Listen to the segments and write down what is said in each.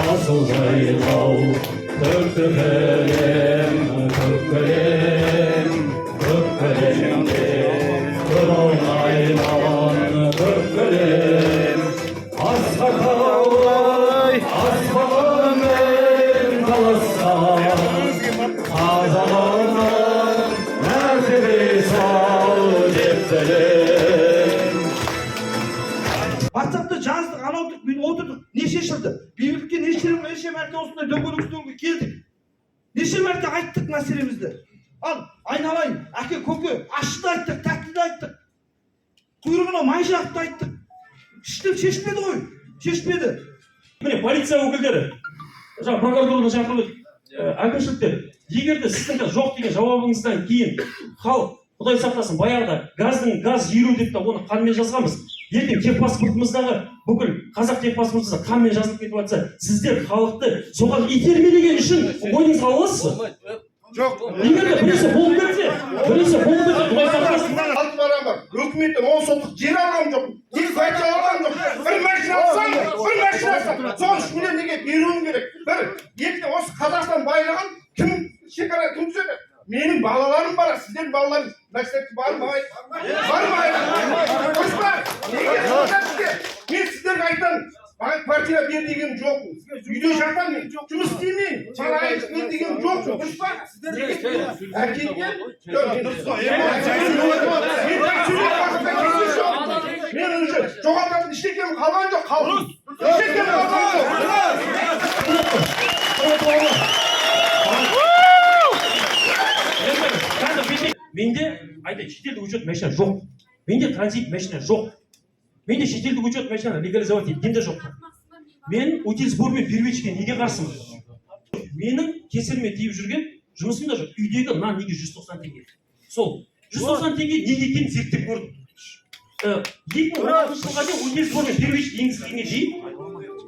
Asıl жайлау көккөлемде тұра алмайман көккөлем асқақтау аспанмен талассам қазағымның мәртебесі ал деп білем. WhatsApp'ta жаздық, анаудық, мен отырдық, неше жылды. Бейбітке неше мәрте осындай дөңгелек үстелге келдік. Неше мәрте айттық мәселемізді. Ал, айналайын, әке, көке, ащыды айттық, тәттіді айттық. Құйрығына май жағыпты айттық. Іштеп шешпеді ғой, шешпеді. Міне, полиция өкілдері, жаңа прокуратурадан шақырылып, әкімшіліктер, егер де сіздің жоқ деген жауабыңыздан кейін халық, Құдай сақтасын, баяғыда газ еру деп та оны қанмен жазғанбыз. Ертең техпаспортымыздағы бүкіл қазақ техпаспортымызда қанмен жазылып кетіп жатса, сіздер халықты соған итермелеген үшін ойыңызға аласыз ба? Жоқ. Егер де біресе болып кетсе, Құдай сақтасын. Алты барам бар. Өкіметтен 10 сотық жер алғам жоқ. Екі пәтче алғам жоқ. Бір машина алсам, соған 3 миллион неге беруім керек. Бір, екінші осы Қазақстан байлаған кім шекара кім түзеді? Менің балаларым бар, сіздердің балаларыңыз мәктепке бармай. Дұрыс па? Неге сіздерге? Мен сіздерге айтамын. Маған квартира бер деген жоқ. Үйде жатамын мен. Жұмыс істемеймін. Бала айтып бер деген жоқ. Дұрыс па? Әкеңге дұрыс қой. Мен уже жоғалтатын ештеңем қалған жоқ. Ештеңем қалған жоқ. Менде айтайын, шетелдік учет машина жоқ. Менде транзит машина жоқ. Менде шетелдік учет машина легализовать еткенде жоқ. Мен утилизбор мен первичке неге қарсымын? Менің кесіріме тиіп жүрген жұмысым да жоқ. Үйдегі нан неге 190 теңге? Сол 190 теңге неге екенін зерттеп көрдім. 2016 жылға дейін утилизбор мен первичке енгізілгенге дейін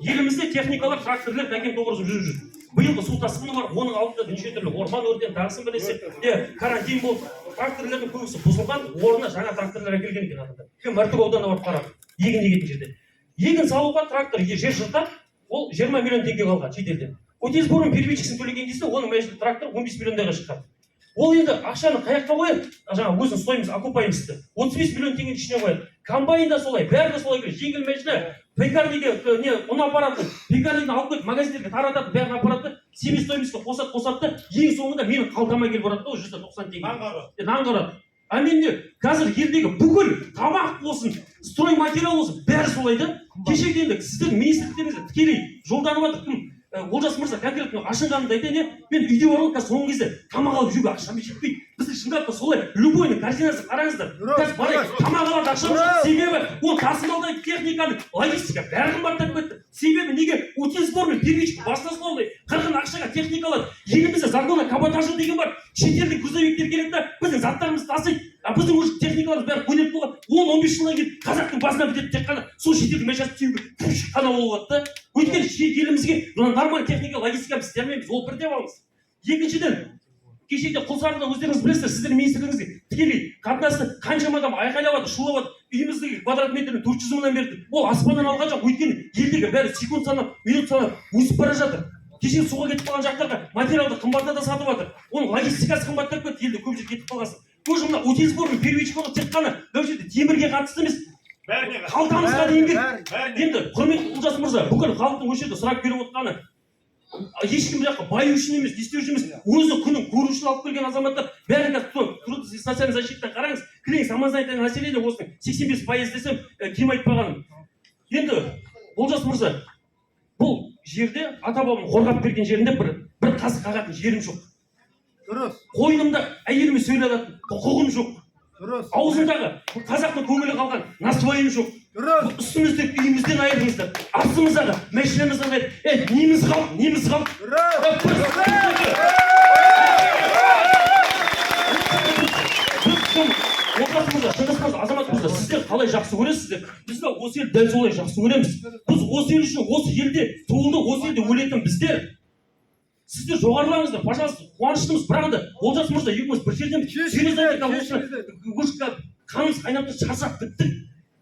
елімізде техникалар, тракторлар тәкен тоғырызып жүріп жүр. Биылғы су тасқыны бар, оның алдында неше түрлі орман өртен тағысын білесе, карантин болып, тракторлардың көбісі бұзылған, орнына жаңа тракторлар әкелген екен адамдар. Мәртөк ауданына барып қарадым, егін егетін жерде. Егін салуға трактор жер жыртап, ол 20 миллион теңге қалған шетелден. Утилизборын первичкісін төлеген кезде, оның мәжілі трактор 15 миллиондайға шыққан. Ол енді ақшаны қаяққа қояды? Жаңа өзін ұстаймыз, окупаймызды. 35 миллион теңгенің ішіне қояды. Комбайн да солай, бәрі де солай келеді. Жеңіл мәжілі, пекарниге ұн апаратын, пекарнигін алып кетіп, магазиндерге тарататын, бәрін апаратын, себестоимостьқа қосады, ең соңында менің қалтама келіп барады, 190 теңге. Нан қарады. А менде қазір елдегі бүкіл тамақ болсын, стройматериал болсын, бәрі солай да. Кешегі енді сіздің министрліктеріңізге тікелей жолданып жатыр. Кім? Олжас мырза конкретно ашынғанымды айтайын, мен үйде барып қазір соңғы кезде тамақ алып жүруге ақшам жетпейді. Біздің шындап та солай любойның картинасы қараңыздар. Қазір барайық, тамақ алады ақшам жоқ. Себебі ол тасымалдайтын техниканың логистика бәрі қымбаттап кетті. Себебі неге утилизбор мен первичка басына солай қырғын ақшаға техника алады. Елімізде загона каботажы деген бар. Шетелдік грузовиктер келеді да біздің заттарымызды тасиды. А біздің уже техникаларымыз бәрі көнеп болған. 10-15 жылдан кейін қазақтың басына бітеді тек қана сол шетелдің машинасын теуге қана болады да. Өйткені елімізге нормаль техника логистикамыз істемейміз, ол бірден алыңыз. Екіншіден, кешеде Құлсарыда өздеріңіз білесіздер, сіздердің министрлігіңізге тікелей қатынасты қаншама адам айқайлап шулап үйіміздегі квадрат метрін 400 мыңнан берді. Ол аспаннан алған жоқ, өйткені елдегі бәрі секунд санап, минут санап өсіп бара жатыр. Кеше суға кетіп қалған жақтарға материалды қымбаттата сатып жатыр. Оның логистикасы қымбаттап кетті, елде көп жер кетіп қалғасын. Тоже мына утилизбор мен первичканы тек қана бұл жерде темірге қатысты емес, қалтамызға дейін кетті. Енді құрметті Олжас мырза, бүкіл халықтың осы жерде сұрап келіп отырғаны ешкім жаққа баю үшін емес, не істеу үшін емес, өзі күнін көру үшін алып келген азаматтар бәрін қазір социальный защиттан қараңыз, кілең самознайное население осының 85% десем кем айтпағаным. Енді Олжас мырза, бұл жерде ата-бабамның қорғап берген жерінде бір қасық қағатын жерім жоқ. Дұрыс. Қойнымда әйеліме сөйлей алатын құқығым жоқ. Дұрыс. Аузымдағы қазақтың көңілі қалған насуайым жоқ. Дұрыс. Үстіміздегі үйімізден айырыңыздар. Астымыздағы машинамыздан айыр. Неміз қалды? Азаматымызда сіздер қалай жақсы көресіздер? Біз де осы ел дәл солай жақсы көреміз. Біз осы ел үшін осы елде туылды, осы елде өлетін біздер. Сіздер жоғарылаңыздар, пожалуйста, қуаныштымыз. Бірақ енді Олжас мырза, екеуміз бір жерден қанымыз қайнап шаршап біттік.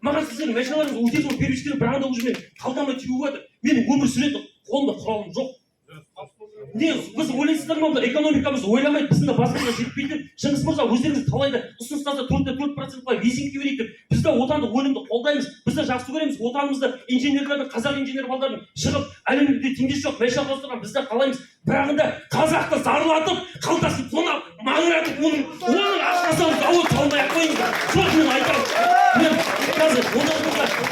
Маған сіздердің машиналарыңыз утилизбор первичкені бір анда уже мен қалтама теуіп жатыр. Менің өмір сүретін қолында құралым жоқ. Не біз ойлайсыздар ма, экономикамыз ойламайды, біздің басымызға жетпейді. Шыңғыс мырза, өздеріңіз талайда ұсыныстарда 4% лизингке берейік деп, біз де отандық өнімді қолдаймыз, біз де жақсы көреміз, отанымызда инженерлердің, қазақ инженер балдардың шығып, әлемде теңдесі жоқ мәшақ ауыстырған біз де қалаймыз. Бірағында қазақты зарлатып, қалтасын тонап, маңыратып, оның ақшасын зауыт салмай ақ қойыңыздар. Жоқ, мен айтамын. Мен қазір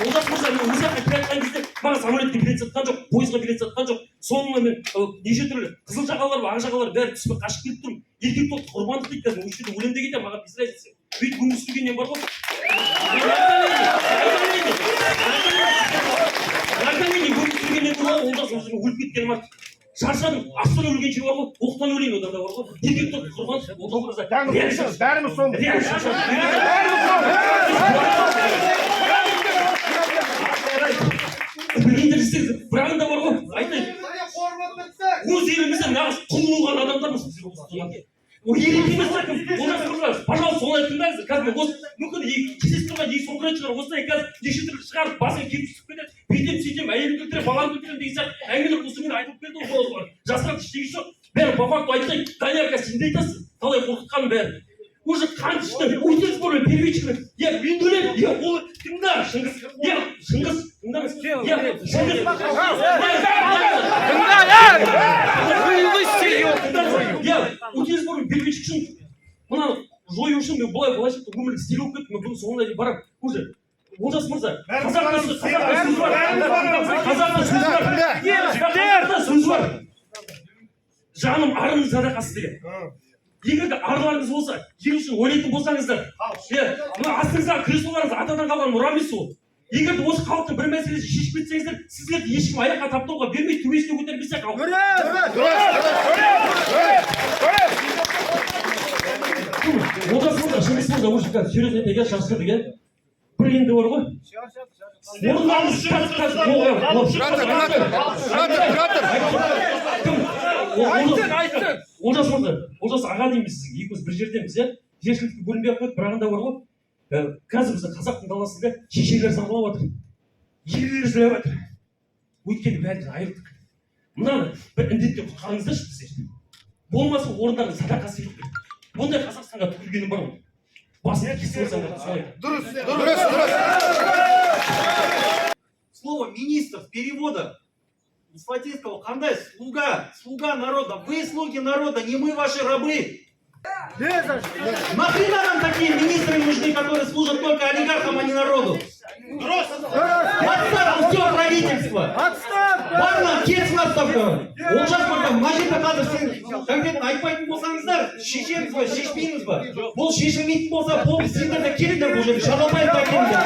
Олжас мырза, мен өз жаққа келе жатқан кезде маған самолетке билет сатқан жоқ, пойызға билет сатқан жоқ. Соңында мен неше түрлі қызыл жағалар, ақ жағалар бәрі түспей қашып келіп тұрмын. Еркек толық құрбандық дейді қазір, осы жерде өлемде кетемін, маған без разница. Бүйтіп өмір сүргеннен бар ғой. Олжас мырза өліп кеткенім артық. Шаршадым, астан өлгенше бар ғой, оқтан өлейін одан да бар ғой. Еркек толық құрбандық, Олжас мырза. Бәріміз соны. Бірағында бар ғой, айтайын. Өз елімізде нағыз құл болған адамдармыз. Ол ерек емес әкім, Олжас мырза, пожалуйста, соны айтыңдарыңыз. Қазір мен осы мүмкін кездесіп тұрған екі соңғыратшылар осылай қазір неше түрлі шығарып басын кеп түсіп кетеді. Бүйтем сөйтем, әйелімді өлтірем, баламды өлтірем деген сияқты әңгімелер осы мен айтып келді ғой. Жасыратын ештеңе жоқ. Бәрі по факту айтайын. Данияр сен де айтасың, талай қорқытқаның бәрі. Уже қан ішті, өйтес болмай первичный. Я Миндулет, я ол тыңда, Шыңғыс. Я Шыңғыс, тыңдаңыз. Я Шыңғыс. Я өйтес болмай первичный үшін мына жою үшін мен былай шықты өмірлік стиль болып кеттім. Мен бұның соңына дейін барамын. Уже Олжас мырза, қазақта сөз бар. Жаным арының садақасы деген. Егер де арларыңыз болса, ел үшін ойлайтын болсаңыздар, мына астыңыздағы креслоларыңыз атадан қалған мұра емес ол. Егер де осы халықтың бір мәселесі шешіп кетсеңіздер, сіздерді ешкім аяққа таптауға бермей, төбесіне көтермесе халық. Олжас мырза, Шыңғыс мырза, уже қазір серьезно айтайын, шаршадық, иә? Бір енді бар ғой. Олжас мырза, Олжас аға дейміз сізге, екеуміз бір жердеміз, иә? Жершілікке бөлінбей ақ қойып, бірағында бар ғой. Қазір біздің қазақтың даласында шешелер зарлап жатыр, ерлер жылап жатыр. Өйткені бәрін айырдық. Мынаны бір індеттен құтқарыңыздаршы біздер. Болмаса орындардың садақасы беріп. Бұндай Қазақстанға түкіргені бар ғой. Басына кесіп алсаңдар солай. Дұрыс. Слово министр в переводах с латинского «хандай» — слуга народа. Вы слуги народа, не мы ваши рабы. Нахрена нам такие министры нужны, которые служат только олигархам, а не народу? Отставка все правительство. Барлық кетсін отставка. Олжас мырза, мына жерде қазір сен конкретно айтпайтын болсаңыздар, шешеміз ба, шешпейміз ба? Бұл шешілмейтін болса, бұл сендер де келіңдер бұл жерге, Шадалбаевты әкеліңдер.